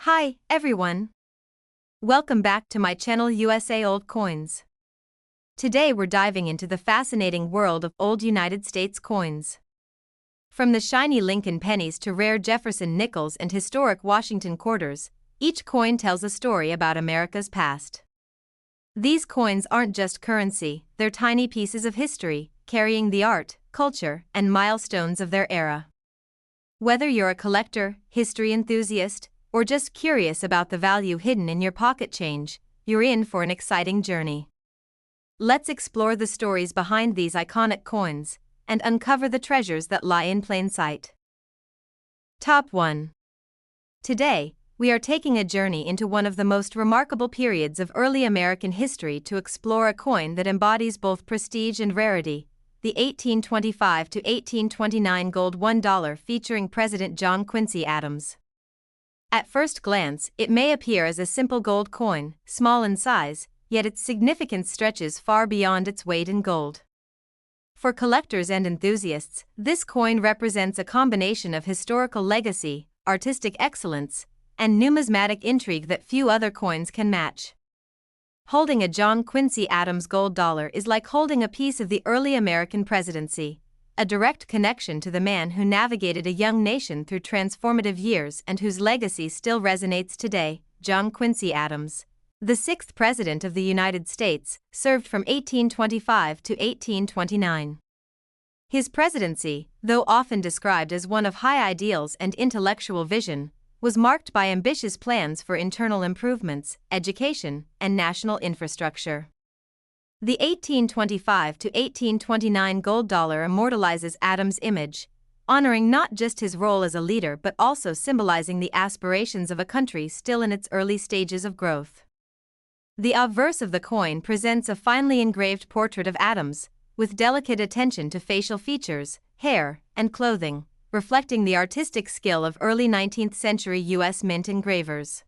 Hi, everyone. Welcome back to my channel USA Old Coins. Today we're diving into the fascinating world of old United States coins. From the shiny Lincoln pennies to rare Jefferson nickels and historic Washington quarters, each coin tells a story about America's past. These coins aren't just currency, they're tiny pieces of history, carrying the art, culture, and milestones of their era. Whether you're a collector, history enthusiast, or just curious about the value hidden in your pocket change, you're in for an exciting journey. Let's explore the stories behind these iconic coins and uncover the treasures that lie in plain sight. Top 1. Today, we are taking a journey into one of the most remarkable periods of early American history to explore a coin that embodies both prestige and rarity, the 1825 to 1829 gold $1 featuring President John Quincy Adams. At first glance, it may appear as a simple gold coin, small in size, yet its significance stretches far beyond its weight in gold. For collectors and enthusiasts, this coin represents a combination of historical legacy, artistic excellence, and numismatic intrigue that few other coins can match. Holding a John Quincy Adams gold dollar is like holding a piece of the early American presidency, a direct connection to the man who navigated a young nation through transformative years and whose legacy still resonates today. John Quincy Adams, the sixth President of the United States, served from 1825 to 1829. His presidency, though often described as one of high ideals and intellectual vision, was marked by ambitious plans for internal improvements, education, and national infrastructure. The 1825 to 1829 gold dollar immortalizes Adams' image, honoring not just his role as a leader but also symbolizing the aspirations of a country still in its early stages of growth. The obverse of the coin presents a finely engraved portrait of Adams, with delicate attention to facial features, hair, and clothing, reflecting the artistic skill of early 19th century U.S. mint engravers.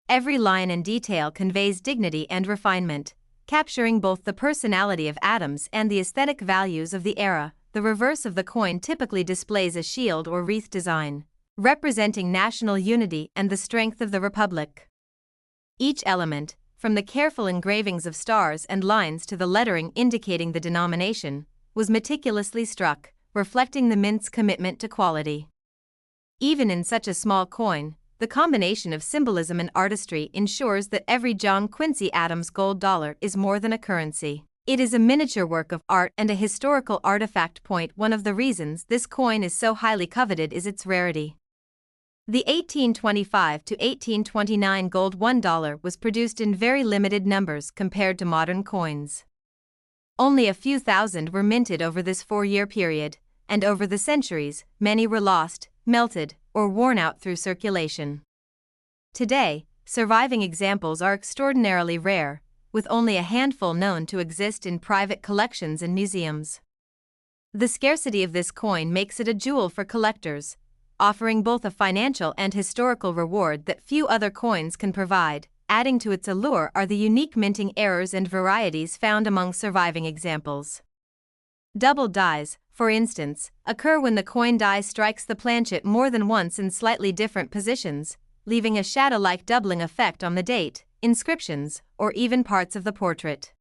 Every line and detail conveys dignity and refinement, capturing both the personality of Adams and the aesthetic values of the era. The reverse of the coin typically displays a shield or wreath design, representing national unity and the strength of the republic. Each element, from the careful engravings of stars and lines to the lettering indicating the denomination, was meticulously struck, reflecting the mint's commitment to quality. Even in such a small coin, the combination of symbolism and artistry ensures that every John Quincy Adams gold dollar is more than a currency. It is a miniature work of art and a historical artifact. One of the reasons this coin is so highly coveted is its rarity. The 1825 to 1829 gold $1 was produced in very limited numbers compared to modern coins. Only a few thousand were minted over this 4-year period, and over the centuries, many were lost, melted, or worn out through circulation. Today, surviving examples are extraordinarily rare, with only a handful known to exist in private collections and museums. The scarcity of this coin makes it a jewel for collectors, offering both a financial and historical reward that few other coins can provide. Adding to its allure are the unique minting errors and varieties found among surviving examples. Double dies, for instance, occur when the coin die strikes the planchet more than once in slightly different positions, leaving a shadow-like doubling effect on the date, inscriptions, or even parts of the portrait.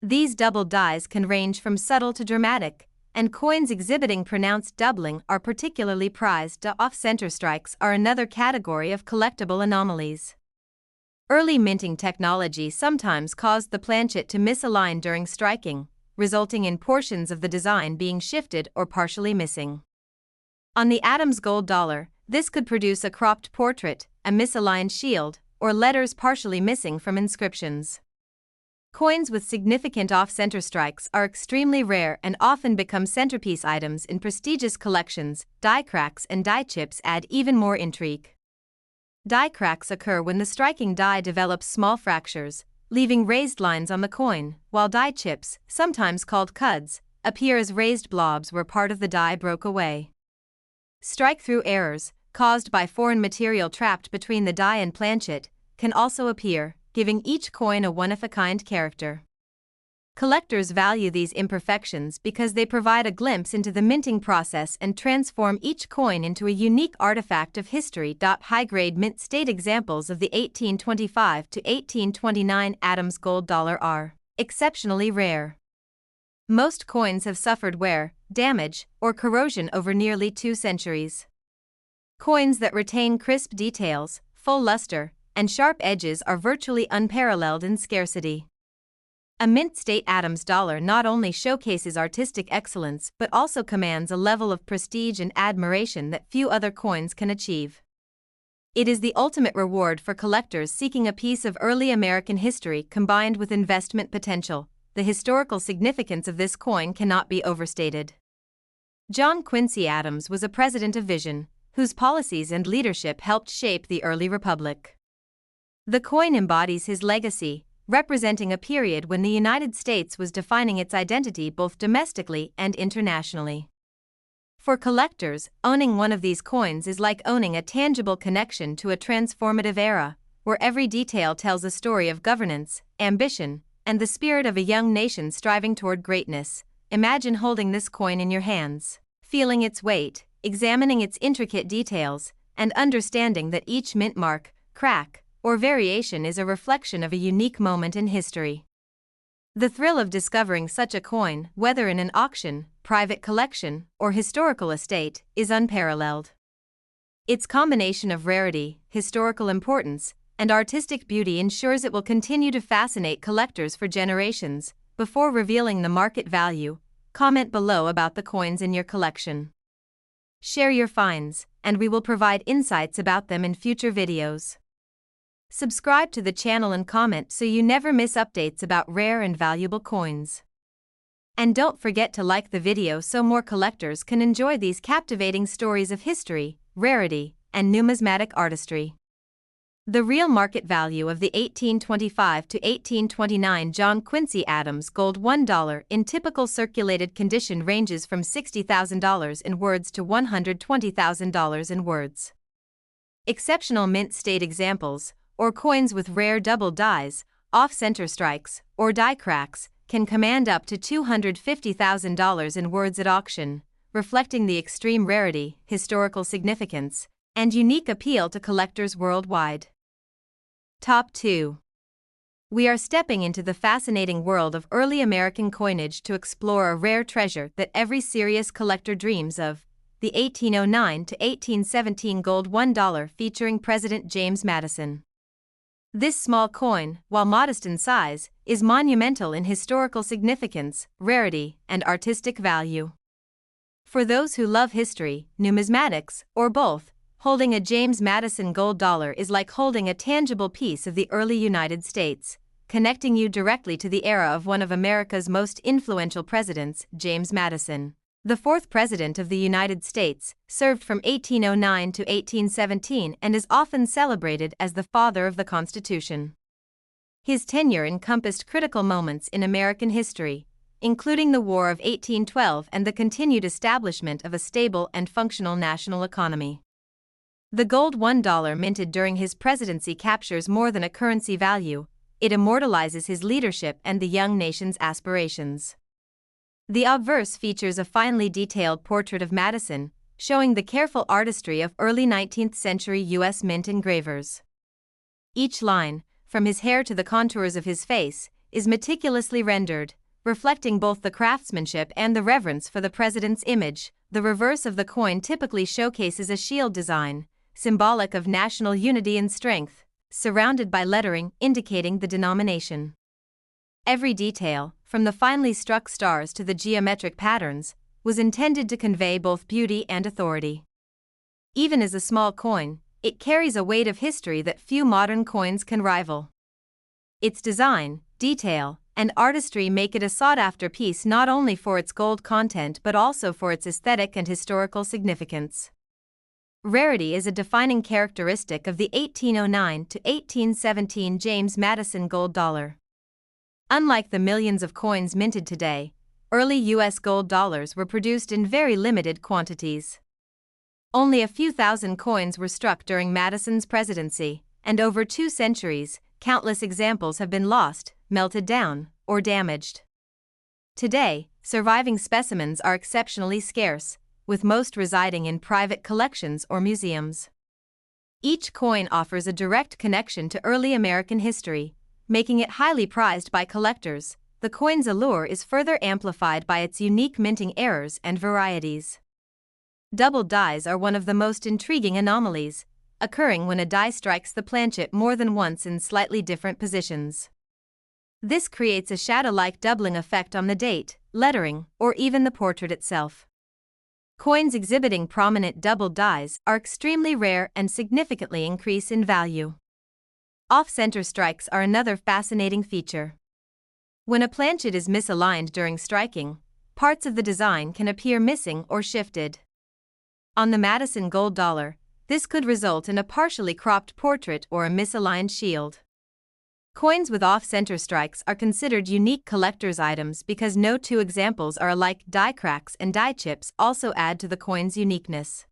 These double dies can range from subtle to dramatic, and coins exhibiting pronounced doubling are particularly prized. Off-center strikes are another category of collectible anomalies. Early minting technology sometimes caused the planchet to misalign during striking, resulting in portions of the design being shifted or partially missing. On the Adams gold dollar, this could produce a cropped portrait, a misaligned shield, or letters partially missing from inscriptions. Coins with significant off-center strikes are extremely rare and often become centerpiece items in prestigious collections. Die cracks and die chips add even more intrigue. Die cracks occur when the striking die develops small fractures, leaving raised lines on the coin, while die chips, sometimes called cuds, appear as raised blobs where part of the die broke away. Strike-through errors, caused by foreign material trapped between the die and planchet, can also appear, giving each coin a one-of-a-kind character. Collectors value these imperfections because they provide a glimpse into the minting process and transform each coin into a unique artifact of history. High-grade mint state examples of the 1825 to 1829 Adams gold dollar are exceptionally rare. Most coins have suffered wear, damage, or corrosion over nearly 2 centuries. Coins that retain crisp details, full luster, and sharp edges are virtually unparalleled in scarcity. A mint state Adams dollar not only showcases artistic excellence but also commands a level of prestige and admiration that few other coins can achieve. It is the ultimate reward for collectors seeking a piece of early American history combined with investment potential. The historical significance of this coin cannot be overstated. John Quincy Adams was a president of vision, whose policies and leadership helped shape the early republic. The coin embodies his legacy, representing a period when the United States was defining its identity both domestically and internationally. For collectors, owning one of these coins is like owning a tangible connection to a transformative era, where every detail tells a story of governance, ambition, and the spirit of a young nation striving toward greatness. Imagine holding this coin in your hands, feeling its weight, examining its intricate details, and understanding that each mint mark, crack, or variation is a reflection of a unique moment in history. The thrill of discovering such a coin, whether in an auction, private collection, or historical estate, is unparalleled. Its combination of rarity, historical importance, and artistic beauty ensures it will continue to fascinate collectors for generations. Before revealing the market value, comment below about the coins in your collection. Share your finds, and we will provide insights about them in future videos. Subscribe to the channel and comment so you never miss updates about rare and valuable coins. And don't forget to like the video so more collectors can enjoy these captivating stories of history, rarity, and numismatic artistry. The real market value of the 1825 to 1829 John Quincy Adams gold $1 in typical circulated condition ranges from $60,000 in words to $120,000 in words. Exceptional mint state examples, or coins with rare double dies, off-center strikes, or die cracks, can command up to $250,000 in words at auction, reflecting the extreme rarity, historical significance, and unique appeal to collectors worldwide. Top 2. We are stepping into the fascinating world of early American coinage to explore a rare treasure that every serious collector dreams of, the 1809 to 1817 gold $1 featuring President James Madison. This small coin, while modest in size, is monumental in historical significance, rarity, and artistic value. For those who love history, numismatics, or both, holding a James Madison gold dollar is like holding a tangible piece of the early United States, connecting you directly to the era of one of America's most influential presidents, James Madison. The fourth President of the United States, served from 1809 to 1817 and is often celebrated as the father of the Constitution. His tenure encompassed critical moments in American history, including the War of 1812 and the continued establishment of a stable and functional national economy. The gold $1 minted during his presidency captures more than a currency value, it immortalizes his leadership and the young nation's aspirations. The obverse features a finely detailed portrait of Madison, showing the careful artistry of early 19th century U.S. mint engravers. Each line, from his hair to the contours of his face, is meticulously rendered, reflecting both the craftsmanship and the reverence for the president's image. The reverse of the coin typically showcases a shield design, symbolic of national unity and strength, surrounded by lettering indicating the denomination. Every detail, from the finely struck stars to the geometric patterns, was intended to convey both beauty and authority. Even as a small coin, it carries a weight of history that few modern coins can rival. Its design, detail, and artistry make it a sought-after piece not only for its gold content but also for its aesthetic and historical significance. Rarity is a defining characteristic of the 1809 to 1817 James Madison gold dollar. Unlike the millions of coins minted today, early U.S. gold dollars were produced in very limited quantities. Only a few thousand coins were struck during Madison's presidency, and over 2 centuries, countless examples have been lost, melted down, or damaged. Today, surviving specimens are exceptionally scarce, with most residing in private collections or museums. Each coin offers a direct connection to early American history, making it highly prized by collectors. The coin's allure is further amplified by its unique minting errors and varieties. Doubled dies are one of the most intriguing anomalies, occurring when a die strikes the planchet more than once in slightly different positions. This creates a shadow-like doubling effect on the date, lettering, or even the portrait itself. Coins exhibiting prominent doubled dies are extremely rare and significantly increase in value. Off-center strikes are another fascinating feature. When a planchet is misaligned during striking, parts of the design can appear missing or shifted. On the Madison gold dollar, this could result in a partially cropped portrait or a misaligned shield. Coins with off-center strikes are considered unique collector's items because no two examples are alike. Die cracks and die chips also add to the coin's uniqueness.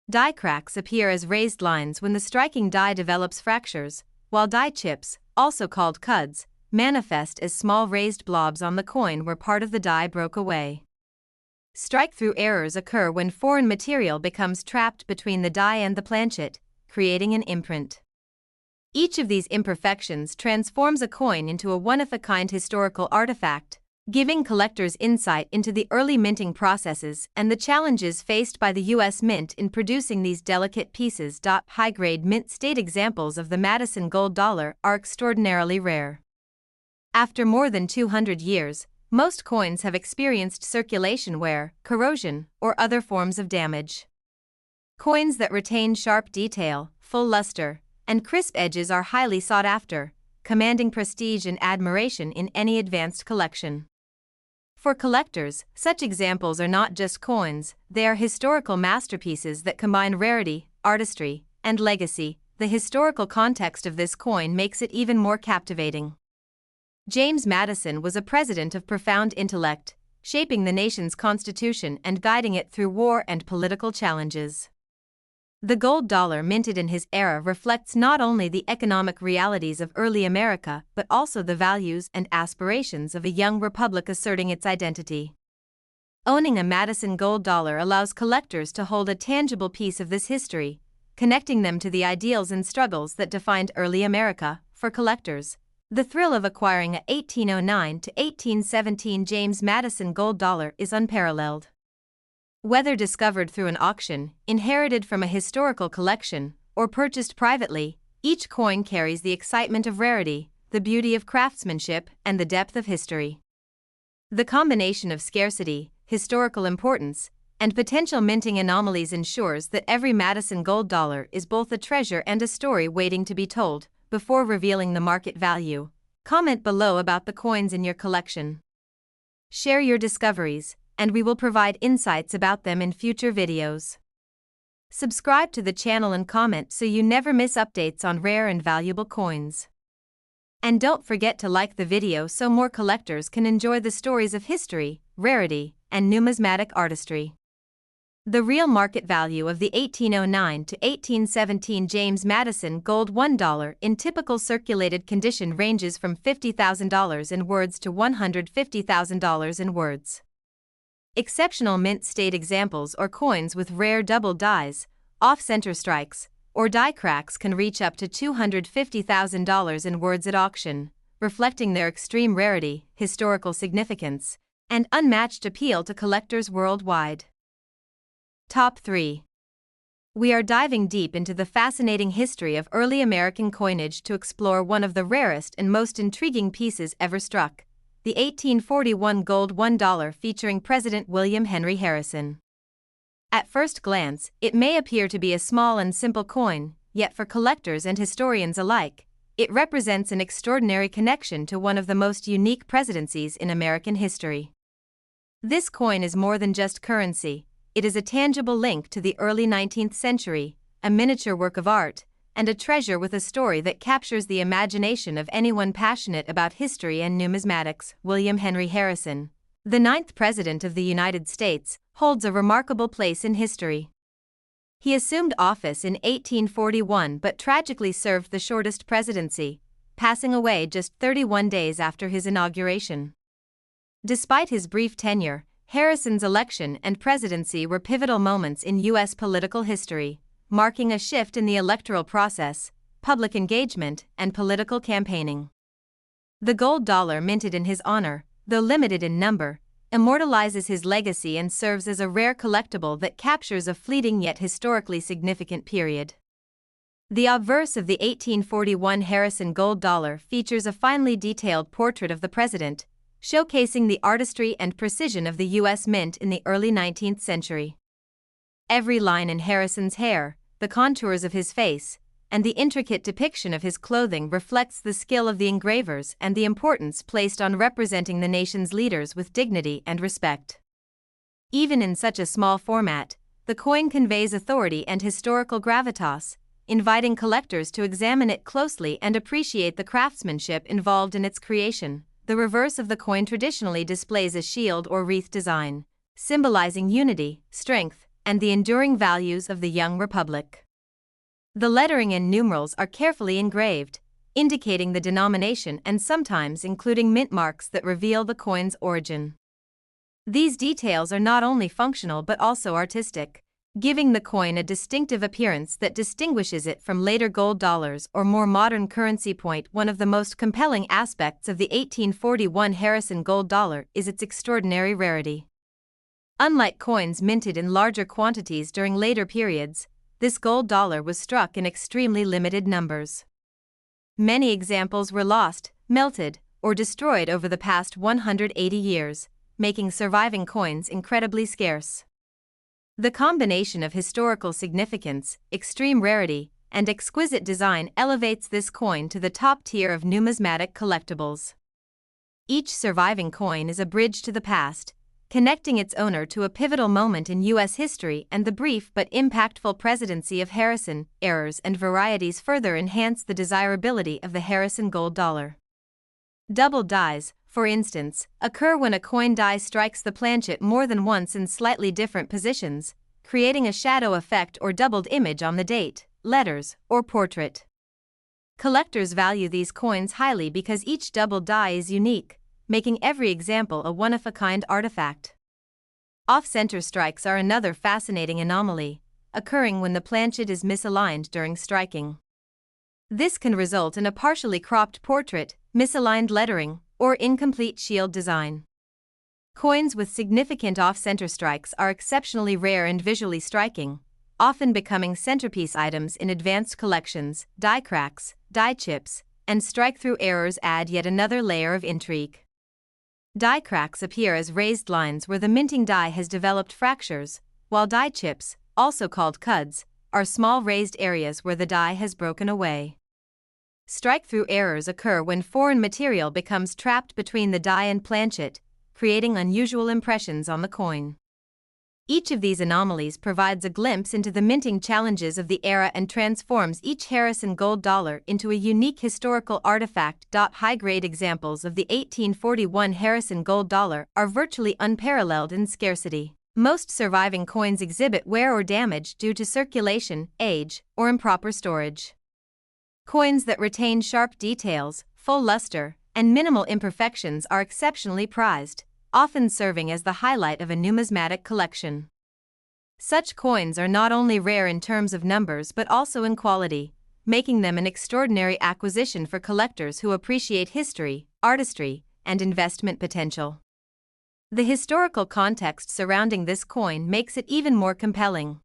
Die cracks appear as raised lines when the striking die develops fractures, while die chips, also called cuds, manifest as small raised blobs on the coin where part of the die broke away. Strike-through errors occur when foreign material becomes trapped between the die and the planchet, creating an imprint. Each of these imperfections transforms a coin into a one-of-a-kind historical artifact, giving collectors insight into the early minting processes and the challenges faced by the U.S. Mint in producing these delicate pieces. High-grade mint state examples of the Madison gold dollar are extraordinarily rare. After more than 200 years, most coins have experienced circulation wear, corrosion, or other forms of damage. Coins that retain sharp detail, full luster, and crisp edges are highly sought after, commanding prestige and admiration in any advanced collection. For collectors, such examples are not just coins, they are historical masterpieces that combine rarity, artistry, and legacy. The historical context of this coin makes it even more captivating. James Madison was a president of profound intellect, shaping the nation's constitution and guiding it through war and political challenges. The gold dollar minted in his era reflects not only the economic realities of early America but also the values and aspirations of a young republic asserting its identity. Owning a Madison gold dollar allows collectors to hold a tangible piece of this history, connecting them to the ideals and struggles that defined early America. For collectors, the thrill of acquiring a 1809 to 1817 James Madison gold dollar is unparalleled. Whether discovered through an auction, inherited from a historical collection, or purchased privately, each coin carries the excitement of rarity, the beauty of craftsmanship, and the depth of history. The combination of scarcity, historical importance, and potential minting anomalies ensures that every Madison gold dollar is both a treasure and a story waiting to be told. Before revealing the market value, comment below about the coins in your collection. Share your discoveries, and we will provide insights about them in future videos. Subscribe to the channel and comment so you never miss updates on rare and valuable coins. And don't forget to like the video so more collectors can enjoy the stories of history, rarity, and numismatic artistry. The real market value of the 1809 to 1817 James Madison gold $1 in typical circulated condition ranges from $50,000 in words to $150,000 in words. Exceptional mint state examples or coins with rare double dies, off-center strikes, or die cracks can reach up to $250,000 in words at auction, reflecting their extreme rarity, historical significance, and unmatched appeal to collectors worldwide. Top 3. We are diving deep into the fascinating history of early American coinage to explore one of the rarest and most intriguing pieces ever struck, the 1841 gold $1 featuring President William Henry Harrison. At first glance, it may appear to be a small and simple coin, yet for collectors and historians alike, it represents an extraordinary connection to one of the most unique presidencies in American history. This coin is more than just currency. It is a tangible link to the early 19th century, a miniature work of art, and a treasure with a story that captures the imagination of anyone passionate about history and numismatics. William Henry Harrison, the 9th President of the United States, holds a remarkable place in history. He assumed office in 1841 but tragically served the shortest presidency, passing away just 31 days after his inauguration. Despite his brief tenure, Harrison's election and presidency were pivotal moments in U.S. political history, marking a shift in the electoral process, public engagement, and political campaigning. The gold dollar minted in his honor, though limited in number, immortalizes his legacy and serves as a rare collectible that captures a fleeting yet historically significant period. The obverse of the 1841 Harrison gold dollar features a finely detailed portrait of the president, showcasing the artistry and precision of the U.S. Mint in the early 19th century. Every line in Harrison's hair, the contours of his face, and the intricate depiction of his clothing reflects the skill of the engravers and the importance placed on representing the nation's leaders with dignity and respect. Even in such a small format, the coin conveys authority and historical gravitas, inviting collectors to examine it closely and appreciate the craftsmanship involved in its creation. The reverse of the coin traditionally displays a shield or wreath design, symbolizing unity, strength, and the enduring values of the young republic. The lettering and numerals are carefully engraved, indicating the denomination and sometimes including mint marks that reveal the coin's origin. These details are not only functional but also artistic, giving the coin a distinctive appearance that distinguishes it from later gold dollars or more modern currency. One of the most compelling aspects of the 1841 Harrison gold dollar is its extraordinary rarity. Unlike coins minted in larger quantities during later periods, this gold dollar was struck in extremely limited numbers. Many examples were lost, melted, or destroyed over the past 180 years, making surviving coins incredibly scarce. The combination of historical significance, extreme rarity, and exquisite design elevates this coin to the top tier of numismatic collectibles. Each surviving coin is a bridge to the past, connecting its owner to a pivotal moment in U.S. history, and the brief but impactful presidency of Harrison. Errors and varieties further enhance the desirability of the Harrison gold dollar. Double dies, for instance, occur when a coin die strikes the planchet more than once in slightly different positions, creating a shadow effect or doubled image on the date, letters, or portrait. Collectors value these coins highly because each double die is unique, making every example a one-of-a-kind artifact. Off-center strikes are another fascinating anomaly, occurring when the planchet is misaligned during striking. This can result in a partially cropped portrait, misaligned lettering, or incomplete shield design. Coins with significant off-center strikes are exceptionally rare and visually striking, often becoming centerpiece items in advanced collections. Die cracks, die chips, and strike-through errors add yet another layer of intrigue. Die cracks appear as raised lines where the minting die has developed fractures, while die chips, also called cuds, are small raised areas where the die has broken away. Strike-through errors occur when foreign material becomes trapped between the die and planchet, creating unusual impressions on the coin. Each of these anomalies provides a glimpse into the minting challenges of the era and transforms each Harrison gold dollar into a unique historical artifact. High-grade examples of the 1841 Harrison gold dollar are virtually unparalleled in scarcity. Most surviving coins exhibit wear or damage due to circulation, age, or improper storage. Coins that retain sharp details, full luster, and minimal imperfections are exceptionally prized, often serving as the highlight of a numismatic collection. Such coins are not only rare in terms of numbers but also in quality, making them an extraordinary acquisition for collectors who appreciate history, artistry, and investment potential. The historical context surrounding this coin makes it even more compelling.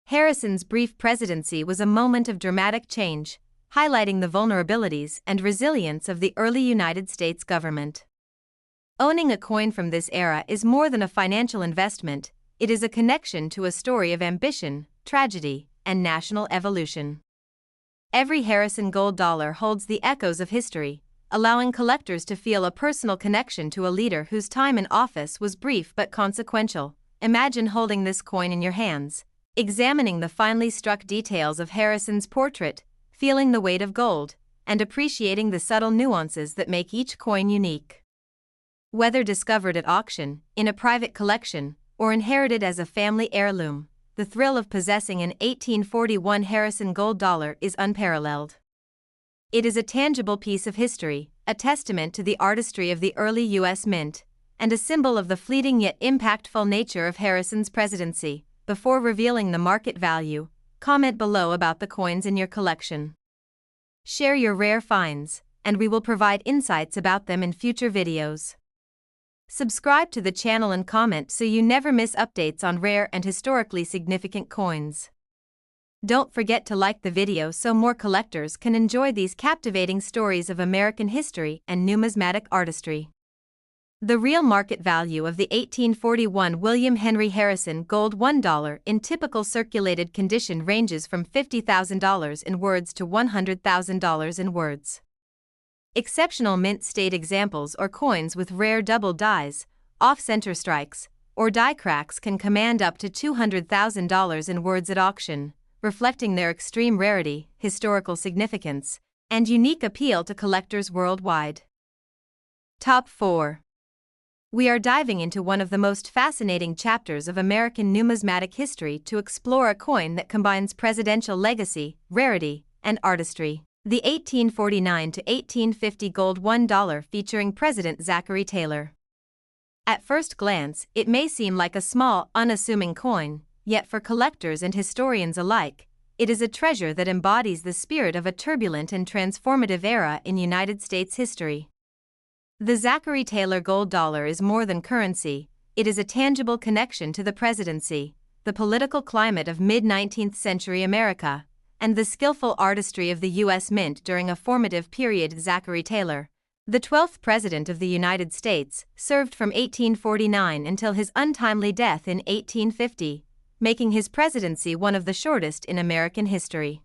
Harrison's brief presidency was a moment of dramatic change, highlighting the vulnerabilities and resilience of the early United States government. Owning a coin from this era is more than a financial investment, it is a connection to a story of ambition, tragedy, and national evolution. Every Harrison gold dollar holds the echoes of history, allowing collectors to feel a personal connection to a leader whose time in office was brief but consequential. Imagine holding this coin in your hands, examining the finely struck details of Harrison's portrait, feeling the weight of gold, and appreciating the subtle nuances that make each coin unique. Whether discovered at auction, in a private collection, or inherited as a family heirloom, the thrill of possessing an 1841 Harrison gold dollar is unparalleled. It is a tangible piece of history, a testament to the artistry of the early U.S. Mint, and a symbol of the fleeting yet impactful nature of Harrison's presidency. Before revealing the market value, comment below about the coins in your collection. Share your rare finds, and we will provide insights about them in future videos. Subscribe to the channel and comment so you never miss updates on rare and historically significant coins. Don't forget to like the video so more collectors can enjoy these captivating stories of American history and numismatic artistry. The real market value of the 1841 William Henry Harrison gold $1 in typical circulated condition ranges from $50,000 in words to $100,000 in words. Exceptional mint state examples or coins with rare double dies, off-center strikes, or die cracks can command up to $200,000 in words at auction, reflecting their extreme rarity, historical significance, and unique appeal to collectors worldwide. Top 4. We are diving into one of the most fascinating chapters of American numismatic history to explore a coin that combines presidential legacy, rarity, and artistry. The 1849 to 1850 gold $1 featuring President Zachary Taylor. At first glance, it may seem like a small, unassuming coin, yet for collectors and historians alike, it is a treasure that embodies the spirit of a turbulent and transformative era in United States history. The Zachary Taylor gold dollar is more than currency, it is a tangible connection to the presidency, the political climate of mid-19th century America, and the skillful artistry of the U.S. Mint during a formative period. Zachary Taylor, the 12th President of the United States, served from 1849 until his untimely death in 1850, making his presidency one of the shortest in American history.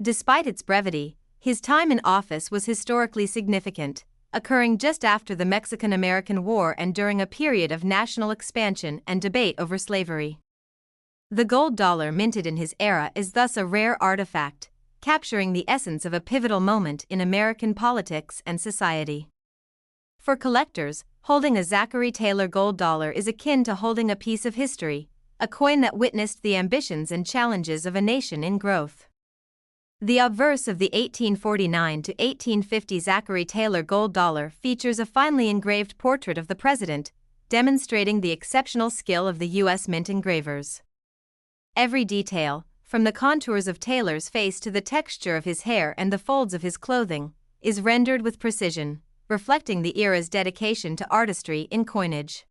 Despite its brevity, his time in office was historically significant, occurring just after the Mexican-American War and during a period of national expansion and debate over slavery. The gold dollar minted in his era is thus a rare artifact, capturing the essence of a pivotal moment in American politics and society. For collectors, holding a Zachary Taylor gold dollar is akin to holding a piece of history, a coin that witnessed the ambitions and challenges of a nation in growth. The obverse of the 1849 to 1850 Zachary Taylor gold dollar features a finely engraved portrait of the president, demonstrating the exceptional skill of the U.S. Mint engravers. Every detail, from the contours of Taylor's face to the texture of his hair and the folds of his clothing, is rendered with precision, reflecting the era's dedication to artistry in coinage.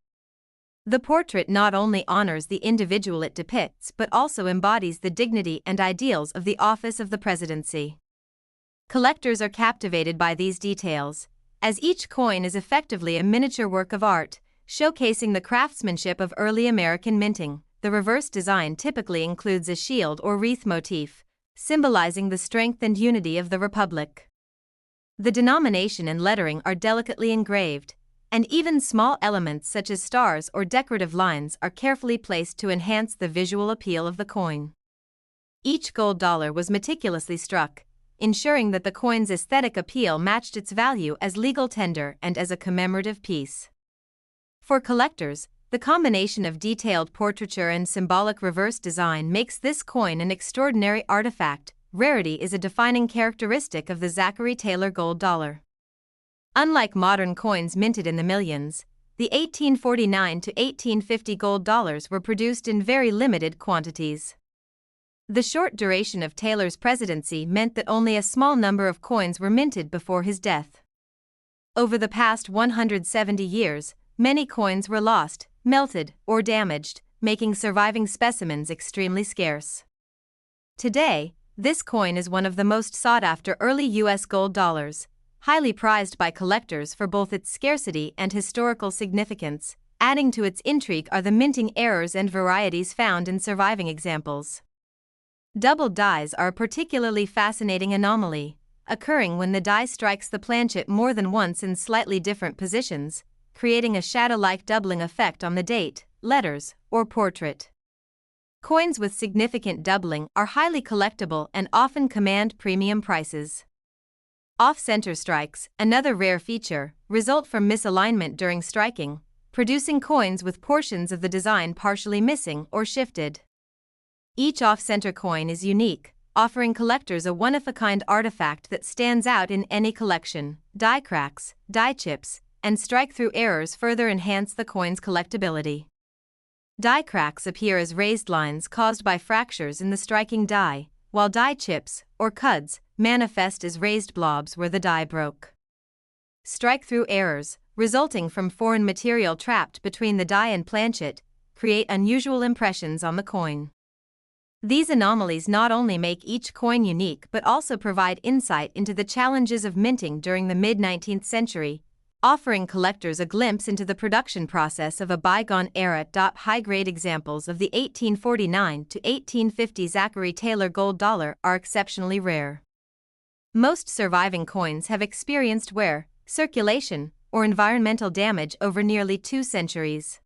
The portrait not only honors the individual it depicts but also embodies the dignity and ideals of the office of the presidency. Collectors are captivated by these details, as each coin is effectively a miniature work of art, showcasing the craftsmanship of early American minting. The reverse design typically includes a shield or wreath motif, symbolizing the strength and unity of the Republic. The denomination and lettering are delicately engraved, and even small elements such as stars or decorative lines are carefully placed to enhance the visual appeal of the coin. Each gold dollar was meticulously struck, ensuring that the coin's aesthetic appeal matched its value as legal tender and as a commemorative piece. For collectors, the combination of detailed portraiture and symbolic reverse design makes this coin an extraordinary artifact. Rarity is a defining characteristic of the Zachary Taylor gold dollar. Unlike modern coins minted in the millions, the 1849 to 1850 gold dollars were produced in very limited quantities. The short duration of Taylor's presidency meant that only a small number of coins were minted before his death. Over the past 170 years, many coins were lost, melted, or damaged, making surviving specimens extremely scarce. Today, this coin is one of the most sought-after early U.S. gold dollars, highly prized by collectors for both its scarcity and historical significance. Adding to its intrigue are the minting errors and varieties found in surviving examples. Double dies are a particularly fascinating anomaly, occurring when the die strikes the planchet more than once in slightly different positions, creating a shadow-like doubling effect on the date, letters, or portrait. Coins with significant doubling are highly collectible and often command premium prices. Off-center strikes, another rare feature, result from misalignment during striking, producing coins with portions of the design partially missing or shifted. Each off-center coin is unique, offering collectors a one-of-a-kind artifact that stands out in any collection. Die cracks, die chips, and strike-through errors further enhance the coin's collectability. Die cracks appear as raised lines caused by fractures in the striking die, while die chips, or cuds, manifest as raised blobs where the die broke. Strike-through errors, resulting from foreign material trapped between the die and planchet, create unusual impressions on the coin. These anomalies not only make each coin unique but also provide insight into the challenges of minting during the mid-19th century, offering collectors a glimpse into the production process of a bygone era. High-grade examples of the 1849 to 1850 Zachary Taylor gold dollar are exceptionally rare. Most surviving coins have experienced wear, circulation, or environmental damage over nearly 2 centuries.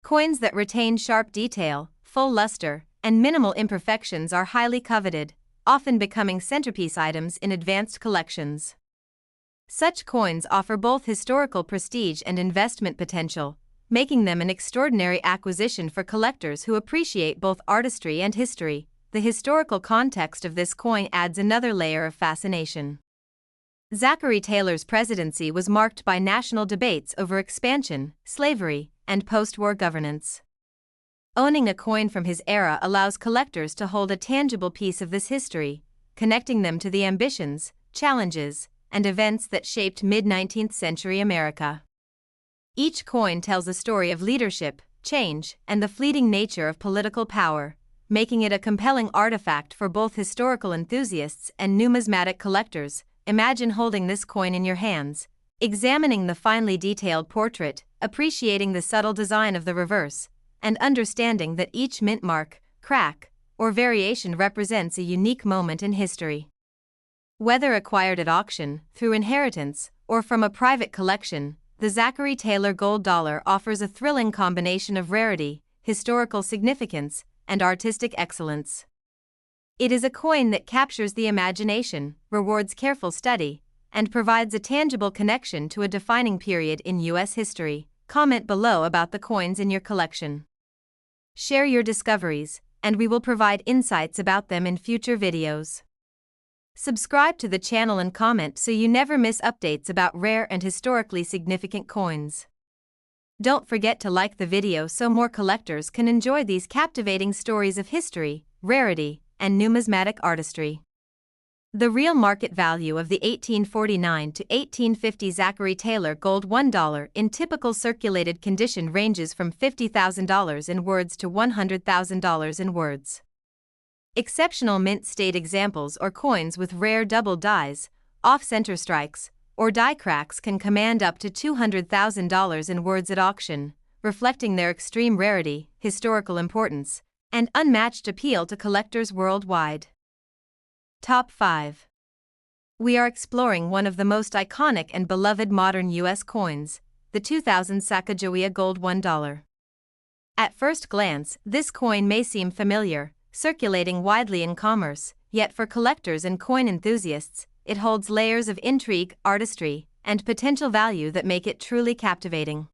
Coins that retain sharp detail, full luster, and minimal imperfections are highly coveted, often becoming centerpiece items in advanced collections. Such coins offer both historical prestige and investment potential, making them an extraordinary acquisition for collectors who appreciate both artistry and history. The historical context of this coin adds another layer of fascination. Zachary Taylor's presidency was marked by national debates over expansion, slavery, and post-war governance. Owning a coin from his era allows collectors to hold a tangible piece of this history, connecting them to the ambitions, challenges, and events that shaped mid-19th century America. Each coin tells a story of leadership, change, and the fleeting nature of political power, making it a compelling artifact for both historical enthusiasts and numismatic collectors. Imagine holding this coin in your hands, examining the finely detailed portrait, appreciating the subtle design of the reverse, and understanding that each mint mark, crack, or variation represents a unique moment in history. Whether acquired at auction, through inheritance, or from a private collection, the Zachary Taylor gold dollar offers a thrilling combination of rarity, historical significance, and artistic excellence. It is a coin that captures the imagination, rewards careful study, and provides a tangible connection to a defining period in U.S. history. Comment below about the coins in your collection. Share your discoveries, and we will provide insights about them in future videos. Subscribe to the channel and comment so you never miss updates about rare and historically significant coins. Don't forget to like the video so more collectors can enjoy these captivating stories of history, rarity, and numismatic artistry. The real market value of the 1849 to 1850 Zachary Taylor gold $1 in typical circulated condition ranges from $50,000 in words to $100,000 in words. Exceptional mint state examples or coins with rare double dies, off-center strikes, or die cracks can command up to $200,000 in words at auction, reflecting their extreme rarity, historical importance, and unmatched appeal to collectors worldwide. Top 5. We are exploring one of the most iconic and beloved modern U.S. coins, the 2000 Sacagawea gold $1. At first glance, this coin may seem familiar, circulating widely in commerce, yet for collectors and coin enthusiasts, it holds layers of intrigue, artistry, and potential value that make it truly captivating.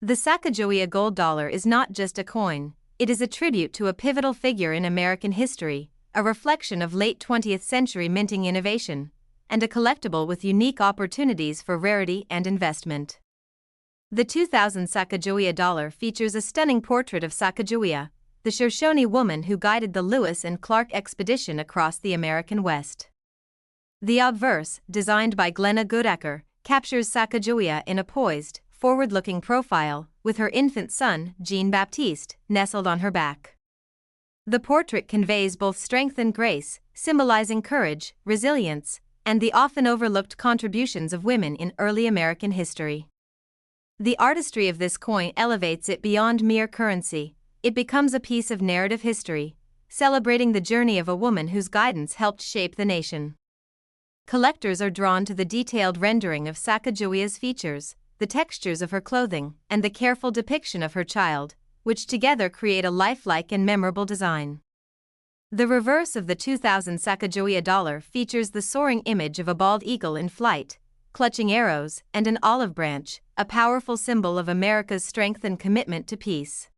The Sacagawea gold dollar is not just a coin, it is a tribute to a pivotal figure in American history, a reflection of late 20th century minting innovation, and a collectible with unique opportunities for rarity and investment. The 2000 Sacagawea dollar features a stunning portrait of Sacagawea, the Shoshone woman who guided the Lewis and Clark expedition across the American West. The obverse, designed by Glenna Goodacker, captures Sacagawea in a poised, forward-looking profile, with her infant son, Jean-Baptiste, nestled on her back. The portrait conveys both strength and grace, symbolizing courage, resilience, and the often overlooked contributions of women in early American history. The artistry of this coin elevates it beyond mere currency. It becomes a piece of narrative history, celebrating the journey of a woman whose guidance helped shape the nation. Collectors are drawn to the detailed rendering of Sacagawea's features, the textures of her clothing, and the careful depiction of her child, which together create a lifelike and memorable design. The reverse of the 2000 Sacagawea dollar features the soaring image of a bald eagle in flight, clutching arrows, and an olive branch, a powerful symbol of America's strength and commitment to peace.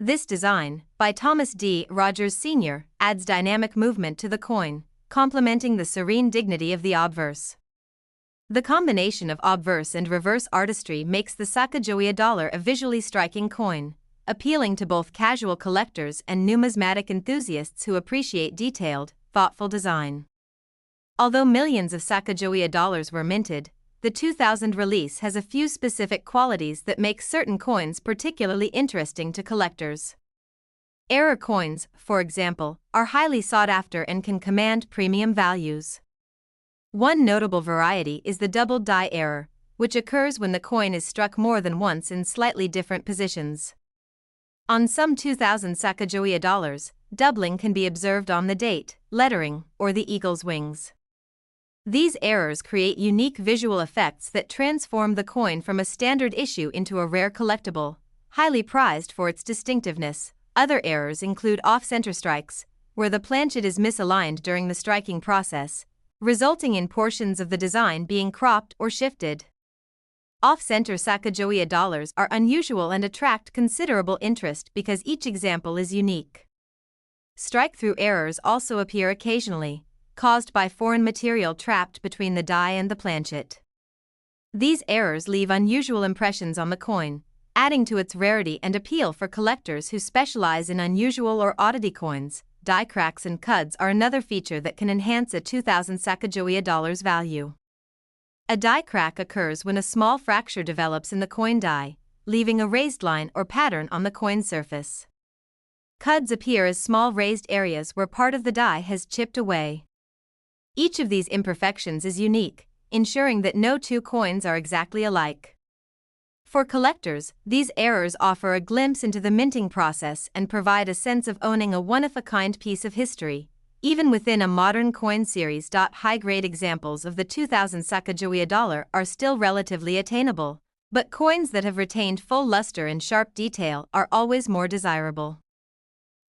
This design, by Thomas D. Rogers Sr., adds dynamic movement to the coin, complementing the serene dignity of the obverse. The combination of obverse and reverse artistry makes the Sacagawea dollar a visually striking coin, appealing to both casual collectors and numismatic enthusiasts who appreciate detailed, thoughtful design. Although millions of Sacagawea dollars were minted, the 2000 release has a few specific qualities that make certain coins particularly interesting to collectors. Error coins, for example, are highly sought after and can command premium values. One notable variety is the double die error, which occurs when the coin is struck more than once in slightly different positions. On some 2000 Sacagawea dollars, doubling can be observed on the date, lettering, or the eagle's wings. These errors create unique visual effects that transform the coin from a standard issue into a rare collectible, highly prized for its distinctiveness. Other errors include off-center strikes, where the planchet is misaligned during the striking process, resulting in portions of the design being cropped or shifted. Off-center Sacagawea dollars are unusual and attract considerable interest because each example is unique. Strike-through errors also appear occasionally, caused by foreign material trapped between the die and the planchet. These errors leave unusual impressions on the coin, adding to its rarity and appeal for collectors who specialize in unusual or oddity coins. Die cracks and cuds are another feature that can enhance a 2000 Sacagawea dollars value. A die crack occurs when a small fracture develops in the coin die, leaving a raised line or pattern on the coin surface. Cuds appear as small raised areas where part of the die has chipped away. Each of these imperfections is unique, ensuring that no two coins are exactly alike. For collectors, these errors offer a glimpse into the minting process and provide a sense of owning a one-of-a-kind piece of history, even within a modern coin series. High-grade examples of the 2000 Sacagawea dollar are still relatively attainable, but coins that have retained full luster and sharp detail are always more desirable.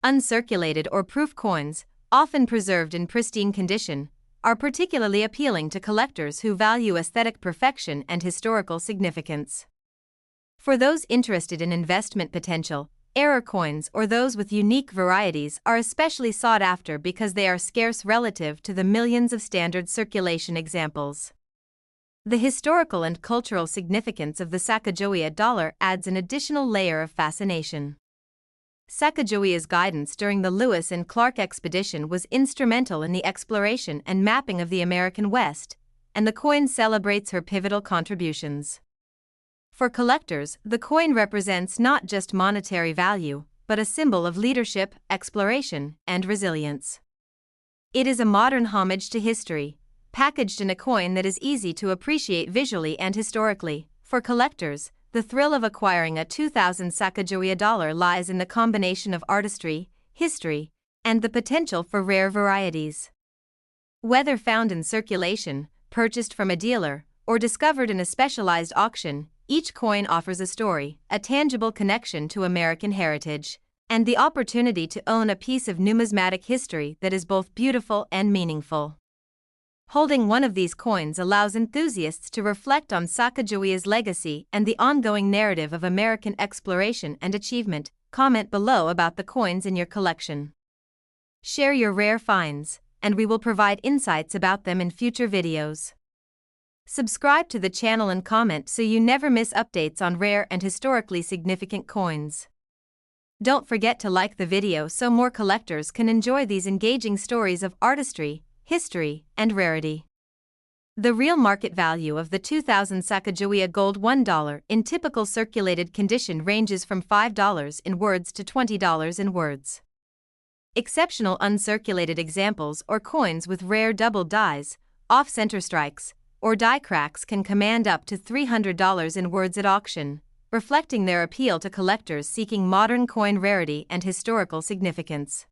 Uncirculated or proof coins, often preserved in pristine condition, are particularly appealing to collectors who value aesthetic perfection and historical significance. For those interested in investment potential, error coins or those with unique varieties are especially sought after because they are scarce relative to the millions of standard circulation examples. The historical and cultural significance of the Sacagawea dollar adds an additional layer of fascination. Sacagawea's guidance during the Lewis and Clark expedition was instrumental in the exploration and mapping of the American West, and the coin celebrates her pivotal contributions. For collectors, the coin represents not just monetary value, but a symbol of leadership, exploration, and resilience. It is a modern homage to history, packaged in a coin that is easy to appreciate visually and historically. For collectors, the thrill of acquiring a 2000 Sacagawea dollar lies in the combination of artistry, history, and the potential for rare varieties. Whether found in circulation, purchased from a dealer, or discovered in a specialized auction, each coin offers a story, a tangible connection to American heritage, and the opportunity to own a piece of numismatic history that is both beautiful and meaningful. Holding one of these coins allows enthusiasts to reflect on Sacagawea's legacy and the ongoing narrative of American exploration and achievement. Comment below about the coins in your collection. Share your rare finds, and we will provide insights about them in future videos. Subscribe to the channel and comment so you never miss updates on rare and historically significant coins. Don't forget to like the video so more collectors can enjoy these engaging stories of artistry, history, and rarity. The real market value of the 2000 Sacagawea gold $1 in typical circulated condition ranges from $5 in words to $20 in words. Exceptional uncirculated examples or coins with rare double dies, off-center strikes, or die cracks can command up to $300 in words at auction, reflecting their appeal to collectors seeking modern coin rarity and historical significance.